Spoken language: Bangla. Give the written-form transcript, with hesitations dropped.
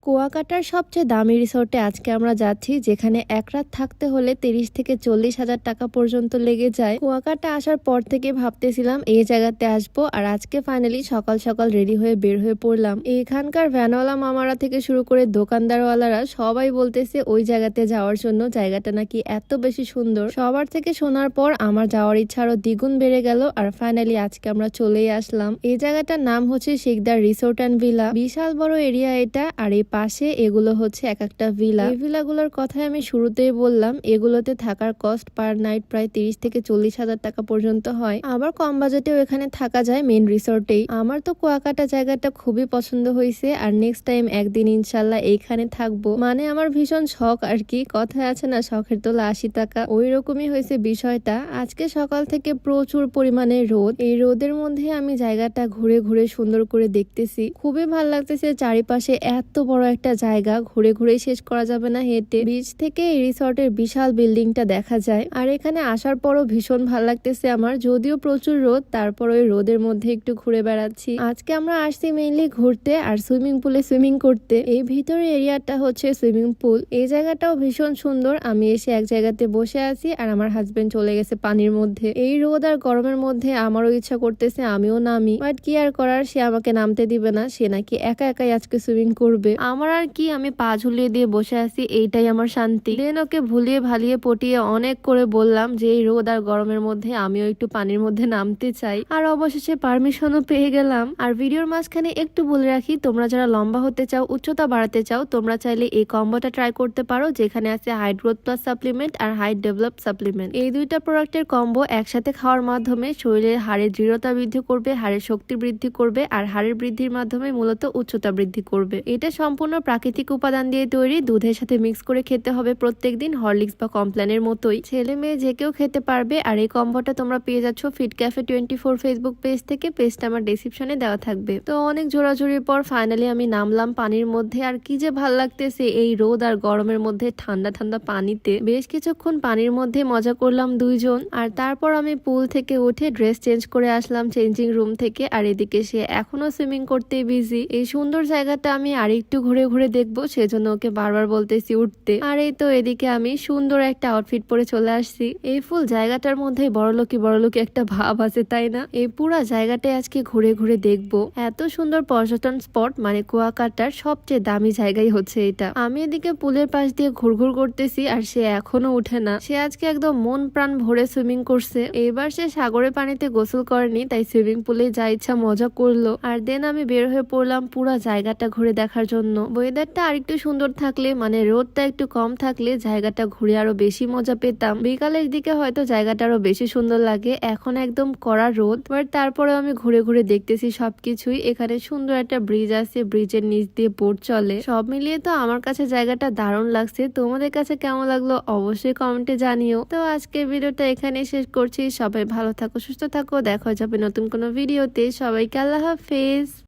কুয়াকাটার সবচেয়ে দামি রিসোর্টে আজকে আমরা যাচ্ছি, যেখানে এক রাত থাকতে হলে 30 থেকে 40 হাজার টাকা পর্যন্ত লেগে যায়। কুয়াকাটা আসার পর থেকে ভাবতেছিলাম এই জায়গাতে আসবো, আর আজকে ফাইনালি সকাল সকাল রেডি হয়ে বের হয়ে পড়লাম। এখানকার ভ্যানওয়ালা মামারা থেকে শুরু করে দোকানদারওয়ালারা সবাই বলতেছে ওই জায়গাতে যাওয়ার জন্য। জায়গাটা নাকি এত বেশি সুন্দর। সবার থেকে শোনার পর আমার যাওয়ার ইচ্ছা আরো দ্বিগুণ বেড়ে গেল, আর ফাইনালি আজকে আমরা চলেই আসলাম। এই জায়গাটার নাম হচ্ছে শিকদার রিসোর্ট অ্যান্ড ভিলা। বিশাল বড় এরিয়া এটা, আর এই পাশে এগুলো হচ্ছে এক একটা ভিলা। এই ভিলাগুলোর কথাই আমি শুরুতেই বললাম, এগুলোতে থাকার কস্ট পার নাইট প্রায় 30 থেকে 40 হাজার টাকা পর্যন্ত হয়। আবার কম বাজেটেও এখানে থাকা যায় মেন রিসোর্টেই। আমার তো কুয়াকাটা জায়গাটা খুবই পছন্দ হয়েছে, আর নেক্সট টাইম একদিন ইনশাল্লাহ এইখানে থাকবো। মানে আমার ভীষণ শখ আর কি, কথায় আছে না শখের তোলা 80 টাকা, ওই রকমই হয়েছে বিষয়টা। আজকে সকাল থেকে প্রচুর পরিমাণে রোদ, এই রোদের মধ্যে আমি জায়গাটা ঘুরে ঘুরে সুন্দর করে দেখতেছি। খুবই ভালো লাগতেছে, চারিপাশে এত বড় একটা জায়গা, ঘুরে ঘুরে শেষ করা যাবে না হেঁটে। বিচ থেকে এই রিসর্টের বিশাল বিল্ডিংটা দেখা যায়। আর এখানে আসার পরও ভীষণ ভালো লাগতেছে আমার, যদিও প্রচুর রোদ, তারপর ওই রোদের মধ্যে একটু ঘুরে বেড়াচ্ছি। আজকে আমরা আসছি মেইনলি ঘুরতে আর সুইমিং পুলে সুইমিং করতে। এই ভিতরে এরিয়াটা হচ্ছে সুইমিং পুল। এই জায়গাটাও ভীষণ সুন্দর। আমি এসে এক জায়গাতে বসে আছি, আর আমার হাজবেন্ড চলে গেছে পানির মধ্যে। এই রোদ আর গরমের মধ্যে আমারও ইচ্ছা করতেছে আমিও নামি, বাট কি আর করার, সে আমাকে নামতে দিবে না। সে নাকি একা একাই আজকে সুইমিং করবে। আমার আর কি, আমি পা ঝুলিয়ে দিয়ে বসে আছি, এইটাই আমার শান্তি। দেন ওকে ভুলিয়ে ভালিয়ে পটিয়ে অনেক করে বললাম যে এই রোদ আর গরমের মধ্যে আমিও একটু পানির মধ্যে নামতে চাই, আর অবশেষে পারমিশনও পেয়ে গেলাম। আর ভিডিওর মাঝখানে একটু বলে রাখি, তোমরা যারা লম্বা হতে চাও, উচ্চতা বাড়াতে চাও, তোমরা চাইলে এই কম্বোটা ট্রাই করতে পারো, যেখানে আছে হাইট গ্রোথ প্লাস সাপ্লিমেন্ট আর হাইট ডেভেলপ সাপ্লিমেন্ট। এই দুইটা প্রোডাক্টের কম্বো একসাথে খাওয়ার মাধ্যমে শরীরের হাড়ের দৃঢ়তা বৃদ্ধি করবে, হাড়ের শক্তি বৃদ্ধি করবে, আর হাড়ের বৃদ্ধির মাধ্যমে মূলত উচ্চতা বৃদ্ধি করবে। এটা সম্পূর্ণ প্রাকৃতিক উপাদান দিয়ে তৈরি। দুধের সাথে মিক্স করে খেতে হবে প্রত্যেকদিন, হরলিক্স বা কমপ্ল্যানের মতোই। ছেলে মেয়ে যে কেউ খেতে পারবে। আর এই কম্বোটা তোমরা পেয়ে যাচ্ছ ফিট ক্যাফে 24 ফেসবুক পেজ থেকে। পেজটা আমার ডেসক্রিপশনে দেওয়া থাকবে। তো অনেক জোরাজোরির পর ফাইনালি আমি নামলাম পানির মধ্যে, আর কি যে ভাল লাগতেছে এই রোদ আর গরমের মধ্যে ঠান্ডা ঠান্ডা পানিতে। বেশ কিছুক্ষণ পানির মধ্যে মজা করলাম দুইজন, আর তারপর আমি পুল থেকে উঠে ড্রেস চেঞ্জ করে আসলাম চেঞ্জিং রুম থেকে। আর এদিকে সে এখনো সুইমিং করতে বিজি। এই সুন্দর জায়গাটা আমি আরেকটু ঘুরে ঘুরে দেখবো, সেজন্য ওকে বারবার বলতেছি উঠতে। আর এই তো এদিকে আমি সুন্দর একটা আউটফিট পরে চলে আসছি। এই ফুল জায়গাটার মধ্যে বড়লোকি একটা ভাব আছে, তাই না? এই পুরা জায়গাটাই আজকে ঘুরে ঘুরে দেখবো। এত সুন্দর পর্যটন স্পট, মানে কুয়াকাটার সবচেয়ে দামি জায়গাই হচ্ছে এটা। আমি এদিকে পুলের পাশ দিয়ে ঘুরঘুর করতেছি, আর সে এখনো উঠে না। সে আজকে একদম মন প্রাণ ভরে সুইমিং করছে। এবার সে সাগরের পানিতে গোসল করেনি, তাই সুইমিং পুলে যা ইচ্ছা মজা করলো। আর দেন আমি বের হয়ে পড়লাম পুরা জায়গাটা ঘুরে দেখার জন্য। ওয়েদারটা আরেকটু সুন্দর থাকলে, মানে রোদটা একটু কম থাকলে জায়গাটা ঘুরে আরো বেশি মজা পেতাম। বিকালের দিকে হয়তো জায়গাটা আরো বেশি সুন্দর লাগে, এখন একদম কড়া রোদ। বাট তারপরে আমি ঘুরে ঘুরে দেখতেছি সবকিছুই। এখানে সুন্দর একটা ব্রিজ আছে, ব্রিজের নিচ দিয়ে বোট চলে। সব মিলিয়ে তো আমার কাছে জায়গাটা দারুণ লাগছে। তোমাদের কাছে কেমন লাগলো অবশ্যই কমেন্টে জানিও। তো আজকের ভিডিওটা এখানে শেষ করছি। সবাই ভালো থাকো, সুস্থ থাকো, দেখা যাবে নতুন কোনো ভিডিওতে। সবাইকে আল্লাহ হাফেজ।